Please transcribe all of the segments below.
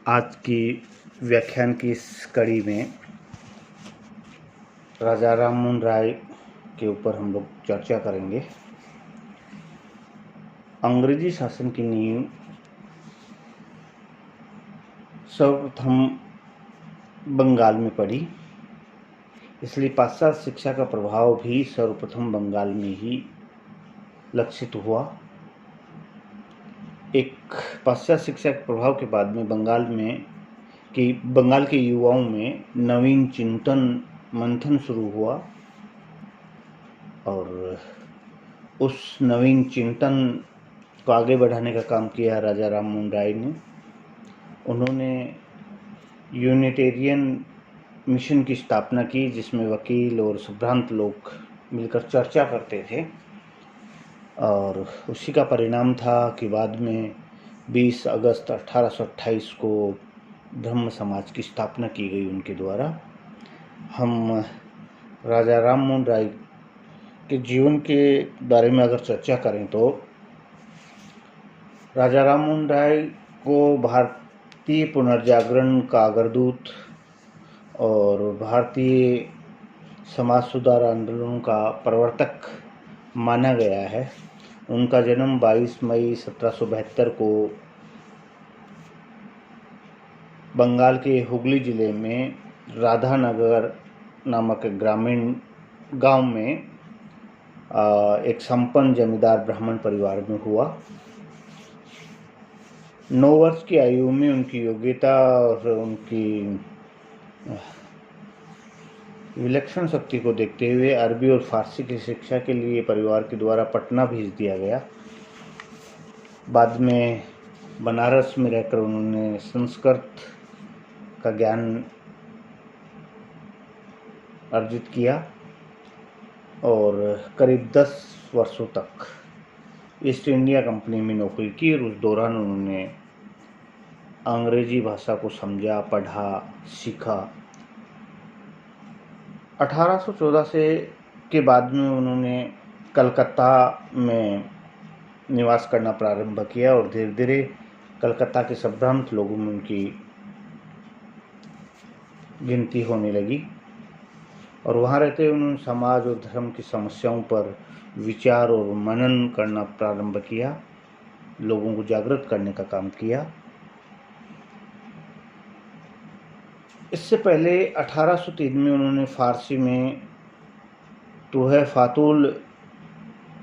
आज की व्याख्यान की इस कड़ी में राजा राममोहन राय के ऊपर हम लोग चर्चा करेंगे। अंग्रेजी शासन की नींव सर्वप्रथम बंगाल में पड़ी, इसलिए पाश्चात्य शिक्षा का प्रभाव भी सर्वप्रथम बंगाल में ही लक्षित हुआ। एक पाश्चात्य शिक्षा के प्रभाव के बाद में बंगाल के युवाओं में नवीन चिंतन मंथन शुरू हुआ और उस नवीन चिंतन को आगे बढ़ाने का काम किया राजा राममोहन राय ने। उन्होंने यूनिटेरियन मिशन की स्थापना की, जिसमें वकील और संभ्रांत लोग मिलकर चर्चा करते थे, और उसी का परिणाम था कि बाद में 20 अगस्त 1828 को ब्रह्म समाज की स्थापना की गई उनके द्वारा। हम राजा राममोहन राय के जीवन के बारे में अगर चर्चा करें तो राजा राममोहन राय को भारतीय पुनर्जागरण का अग्रदूत और भारतीय समाज सुधार आंदोलन का प्रवर्तक माना गया है। उनका जन्म 22 मई 1772 को बंगाल के हुगली जिले में राधानगर नामक ग्रामीण गांव में एक संपन्न जमींदार ब्राह्मण परिवार में हुआ। 9 वर्ष की आयु में उनकी योग्यता और उनकी विलक्षण शक्ति को देखते हुए अरबी और फारसी की शिक्षा के लिए परिवार के द्वारा पटना भेज दिया गया। बाद में बनारस में रहकर उन्होंने संस्कृत का ज्ञान अर्जित किया और करीब 10 वर्षों तक ईस्ट इंडिया कंपनी में नौकरी की और उस दौरान उन्होंने अंग्रेजी भाषा को समझा, पढ़ा, सीखा। 1814 के बाद में उन्होंने कलकत्ता में निवास करना प्रारंभ किया और धीरे धीरे कलकत्ता के संभ्रांत लोगों में उनकी गिनती होने लगी और वहाँ रहते हुए उन्होंने समाज और धर्म की समस्याओं पर विचार और मनन करना प्रारंभ किया, लोगों को जागृत करने का काम किया। इससे पहले 1803 में उन्होंने फारसी में तुह फातुल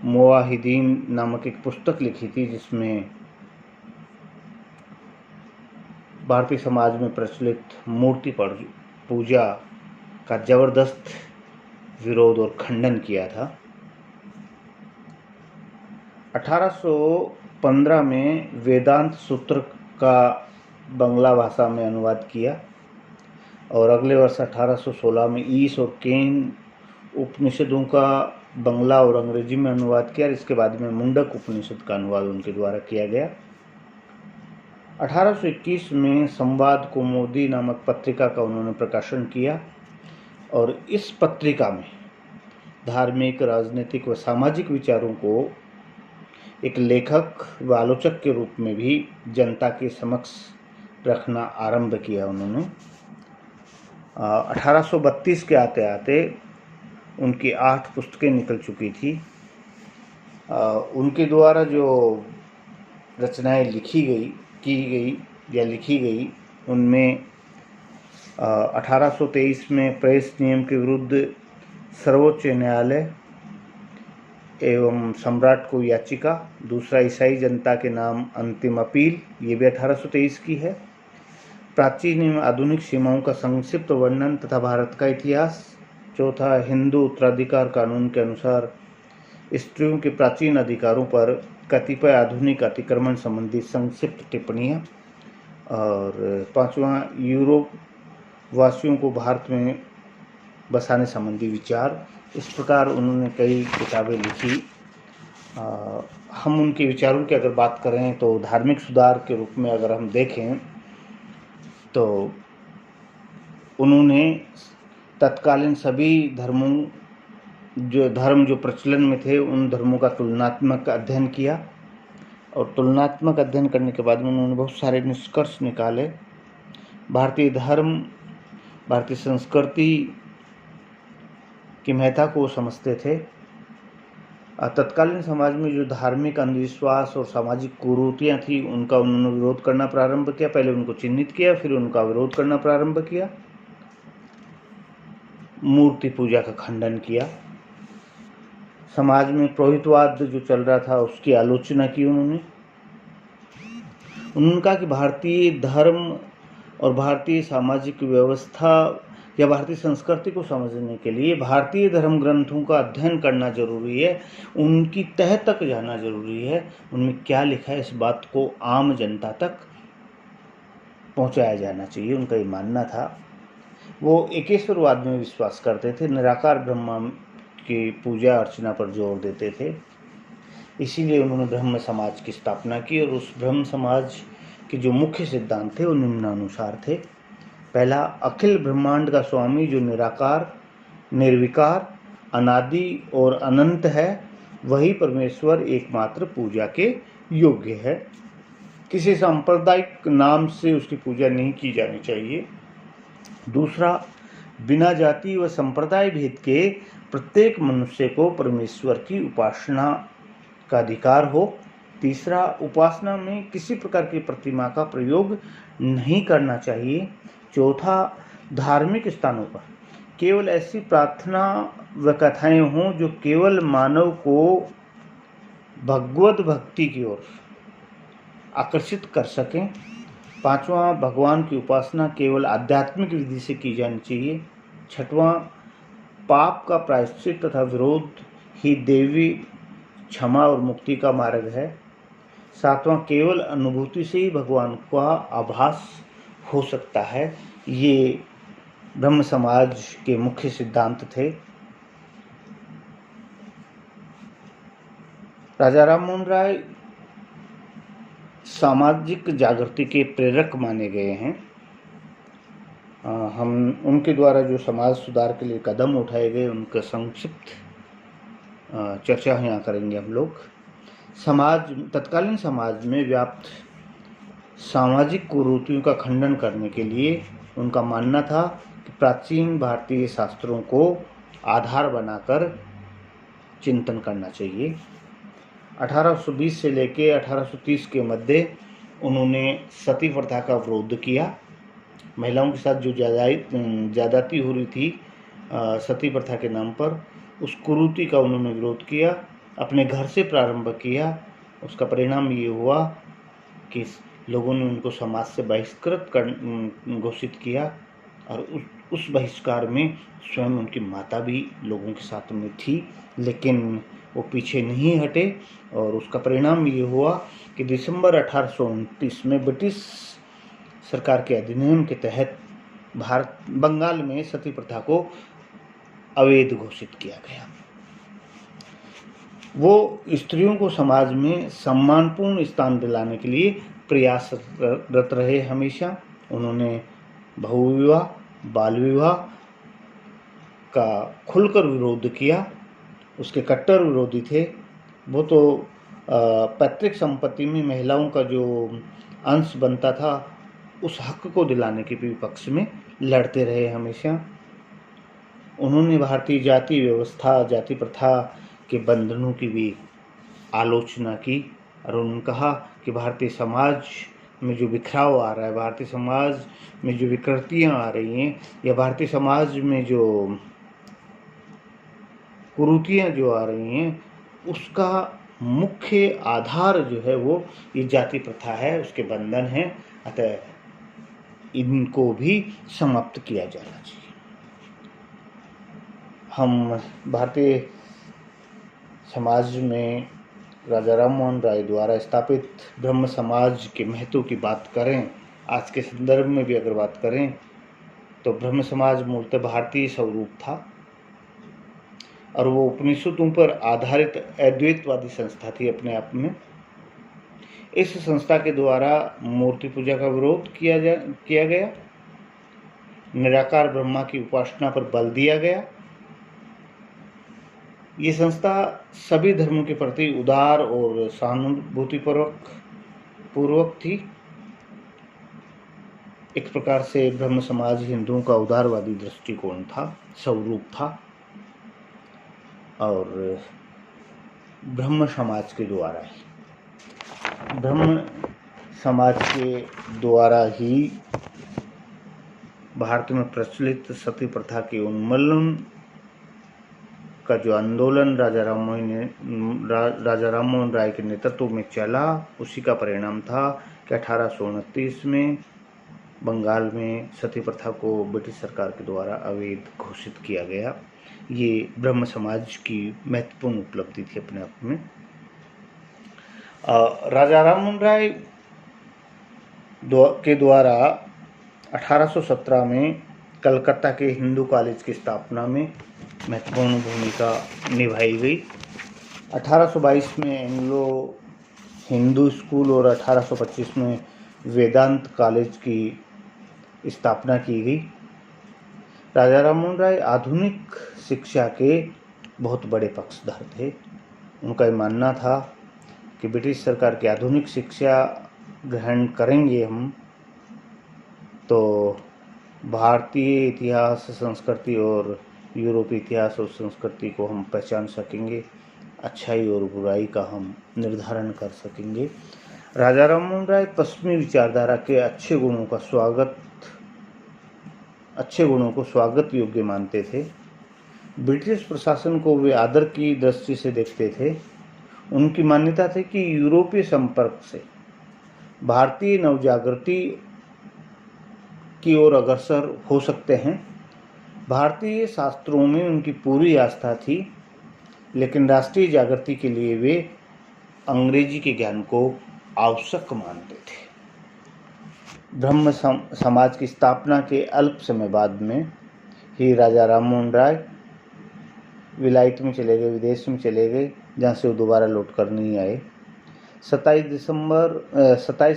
मुवाहिदीन नामक एक पुस्तक लिखी थी, जिसमें भारतीय समाज में प्रचलित मूर्ति पूजा का जबरदस्त विरोध और खंडन किया था। 1815 में वेदांत सूत्र का बंगला भाषा में अनुवाद किया और अगले वर्ष 1816 में ईश और केन उपनिषदों का बंगला और अंग्रेजी में अनुवाद किया। इसके बाद में मुंडक उपनिषद का अनुवाद उनके द्वारा किया गया। 1821 में संवाद कौमुदी नामक पत्रिका का उन्होंने प्रकाशन किया और इस पत्रिका में धार्मिक, राजनीतिक व सामाजिक विचारों को एक लेखक व आलोचक के रूप में भी जनता के समक्ष रखना आरंभ किया उन्होंने। 1832 के आते आते उनकी 8 पुस्तकें निकल चुकी थी। उनके द्वारा जो रचनाएं लिखी गई उनमें 1823 में प्रेस नियम के विरुद्ध सर्वोच्च न्यायालय एवं सम्राट को याचिका, दूसरा ईसाई जनता के नाम अंतिम अपील, ये भी 1823 की है। प्राचीन एवं आधुनिक सीमाओं का संक्षिप्त वर्णन तथा भारत का इतिहास, चौथा हिंदू उत्तराधिकार कानून के अनुसार स्त्रियों के प्राचीन अधिकारों पर कतिपय आधुनिक अतिक्रमण संबंधी संक्षिप्त टिप्पणियाँ, और पांचवा यूरोप वासियों को भारत में बसाने संबंधी विचार। इस प्रकार उन्होंने कई किताबें लिखी। हम उनके विचारों की अगर बात करें तो धार्मिक सुधार के रूप में अगर हम देखें तो उन्होंने तत्कालीन सभी धर्म जो प्रचलन में थे उन धर्मों का तुलनात्मक अध्ययन किया और तुलनात्मक अध्ययन करने के बाद उन्होंने बहुत सारे निष्कर्ष निकाले भारतीय धर्म, भारतीय संस्कृति की महत्ता को समझते थे। तत्कालीन समाज में जो धार्मिक अंधविश्वास और सामाजिक कुरीतियाँ थी उनका उन्होंने विरोध करना प्रारंभ किया। पहले उनको चिन्हित किया, फिर उनका विरोध करना प्रारंभ किया। मूर्ति पूजा का खंडन किया। समाज में पुरोहितवाद जो चल रहा था उसकी आलोचना की उन्होंने कहा कि भारतीय धर्म और भारतीय सामाजिक व्यवस्था या भारतीय संस्कृति को समझने के लिए भारतीय धर्म ग्रंथों का अध्ययन करना जरूरी है, उनकी तह तक जाना जरूरी है, उनमें क्या लिखा है इस बात को आम जनता तक पहुंचाया जाना चाहिए। उनका ये मानना था। वो एकेश्वरवाद में विश्वास करते थे, निराकार ब्रह्मा की पूजा अर्चना पर जोर देते थे। इसीलिए उन्होंने ब्रह्म समाज की स्थापना की और उस ब्रह्म समाज के जो मुख्य सिद्धांत थे वो निम्नानुसार थे। पहला, अखिल ब्रह्मांड का स्वामी जो निराकार, निर्विकार, अनादि और अनंत है, वही परमेश्वर एकमात्र पूजा के योग्य है। किसी सांप्रदायिक नाम से उसकी पूजा नहीं की जानी चाहिए। दूसरा, बिना जाति व संप्रदाय भेद के प्रत्येक मनुष्य को परमेश्वर की उपासना का अधिकार हो। तीसरा, उपासना में किसी प्रकार की प्रतिमा का प्रयोग नहीं करना चाहिए। चौथा, धार्मिक स्थानों पर केवल ऐसी प्रार्थना व कथाएं हों जो केवल मानव को भगवत भक्ति की ओर आकर्षित कर सकें। पांचवा, भगवान की उपासना केवल आध्यात्मिक विधि से की जानी चाहिए। छठवां, पाप का प्रायश्चित तथा विरोध ही देवी क्षमा और मुक्ति का मार्ग है। सातवां, केवल अनुभूति से ही भगवान का आभास हो सकता है। ये ब्रह्म समाज के मुख्य सिद्धांत थे। राजा राम मोहन राय सामाजिक जागृति के प्रेरक माने गए हैं। हम उनके द्वारा जो समाज सुधार के लिए कदम उठाए गए उनका संक्षिप्त चर्चा यहाँ करेंगे हम लोग। तत्कालीन समाज में व्याप्त सामाजिक कुरीतियों का खंडन करने के लिए उनका मानना था कि प्राचीन भारतीय शास्त्रों को आधार बनाकर चिंतन करना चाहिए। 1820 से लेकर 1830 के मध्य उन्होंने सती प्रथा का विरोध किया। महिलाओं के साथ जो ज्यादती हो रही थी सती प्रथा के नाम पर, उस कुरीति का उन्होंने विरोध किया। अपने घर से प्रारंभ किया। उसका परिणाम ये हुआ कि लोगों ने उनको समाज से बहिष्कृत घोषित किया और उस बहिष्कार में स्वयं उनकी माता भी लोगों के साथ में थी, लेकिन वो पीछे नहीं हटे। और उसका परिणाम ये हुआ कि दिसंबर 1829 में ब्रिटिश सरकार के अधिनियम के तहत बंगाल में सती प्रथा को अवैध घोषित किया गया। वो स्त्रियों को समाज में सम्मानपूर्ण स्थान दिलाने के लिए प्रयासरत रहे। हमेशा उन्होंने बहुविवाह, बाल विवाह का खुलकर विरोध किया। उसके कट्टर विरोधी थे। वो तो पैतृक संपत्ति में महिलाओं का जो अंश बनता था उस हक को दिलाने के विपक्ष में लड़ते रहे हमेशा। उन्होंने भारतीय जाति व्यवस्था, जाति प्रथा के बंधनों की भी आलोचना की और उन्होंने कहा कि भारतीय समाज में जो बिखराव आ रहा है, भारतीय समाज में जो विकृतियां आ रही हैं या भारतीय समाज में जो कुरीतियां जो आ रही हैं, उसका मुख्य आधार जो है वो ये जाति प्रथा है, उसके बंधन हैं। अतः इनको भी समाप्त किया जाना चाहिए। हम भारतीय समाज में राजा राम मोहन राय द्वारा स्थापित ब्रह्म समाज के महत्व की बात करें, आज के संदर्भ में भी अगर बात करें तो ब्रह्म समाज मूलतः भारतीय स्वरूप था और वो उपनिषदों पर आधारित अद्वैतवादी संस्था थी अपने आप में। इस संस्था के द्वारा मूर्ति पूजा का विरोध किया गया, निराकार ब्रह्मा की उपासना पर बल दिया गया। ये संस्था सभी धर्मों के प्रति उदार और सहानुभूति पूर्वक थी। एक प्रकार से ब्रह्म समाज हिंदुओं का उदारवादी दृष्टिकोण था, स्वरूप था, और ब्रह्म समाज के द्वारा ही भारत में प्रचलित सती प्रथा के उन्मूलन का जो आंदोलन राजा राममोहन राय के नेतृत्व में चला, उसी का परिणाम था कि 1829 में बंगाल में सती प्रथा को ब्रिटिश सरकार के द्वारा अवैध घोषित किया गया। ये ब्रह्म समाज की महत्वपूर्ण उपलब्धि थी अपने आप में। राजा राममोहन राय के द्वारा 1817 में कलकत्ता के हिंदू कॉलेज की स्थापना में महत्वपूर्ण भूमिका निभाई गई। 1822 में एंग्लो हिंदू स्कूल और 1825 में वेदांत कॉलेज की स्थापना की गई। राजा राममोहन राय आधुनिक शिक्षा के बहुत बड़े पक्षधर थे। उनका ये मानना था कि ब्रिटिश सरकार की आधुनिक शिक्षा ग्रहण करेंगे हम तो भारतीय इतिहास, संस्कृति और यूरोपीय इतिहास और संस्कृति को हम पहचान सकेंगे, अच्छाई और बुराई का हम निर्धारण कर सकेंगे। राजा राममोहन राय पश्चिमी विचारधारा के अच्छे गुणों को स्वागत योग्य मानते थे। ब्रिटिश प्रशासन को वे आदर की दृष्टि से देखते थे। उनकी मान्यता थी कि यूरोपीय संपर्क से भारतीय नवजागृति की ओर अग्रसर हो सकते हैं। भारतीय शास्त्रों में उनकी पूरी आस्था थी, लेकिन राष्ट्रीय जागृति के लिए वे अंग्रेजी के ज्ञान को आवश्यक मानते थे। ब्रह्म समाज की स्थापना के अल्प समय बाद में ही राजा राममोहन राय विलायत में चले गए, विदेश में चले गए, जहाँ से वो दोबारा लौट कर नहीं आए। 27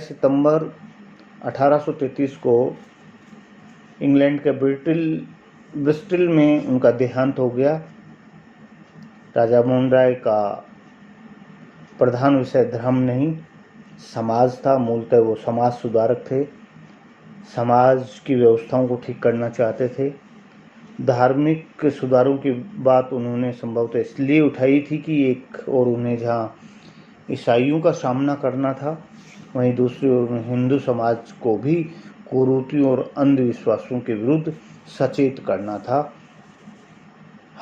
सितंबर 1833 को इंग्लैंड के ब्रिस्टल में उनका देहांत हो गया। राजा मोहन राय का प्रधान विषय धर्म नहीं, समाज था। मूलतः वो समाज सुधारक थे, समाज की व्यवस्थाओं को ठीक करना चाहते थे। धार्मिक सुधारों की बात उन्होंने संभवतः इसलिए उठाई थी कि एक और उन्हें जहाँ ईसाइयों का सामना करना था, वहीं दूसरी ओर हिंदू समाज को भी कुरीतियों और अंधविश्वासों के विरुद्ध सचेत करना था।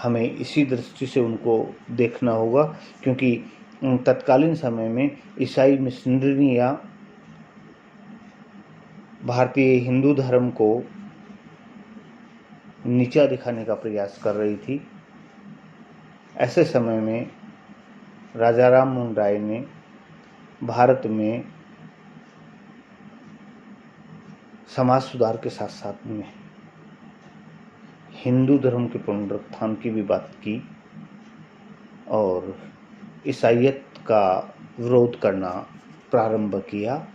हमें इसी दृष्टि से उनको देखना होगा, क्योंकि तत्कालीन समय में ईसाई मिशनरियाँ भारतीय हिंदू धर्म को नीचा दिखाने का प्रयास कर रही थी। ऐसे समय में राजा राममोहन राय ने भारत में समाज सुधार के साथ साथ में हिंदू धर्म के पुनरुत्थान की भी बात की और ईसाईयत का विरोध करना प्रारंभ किया।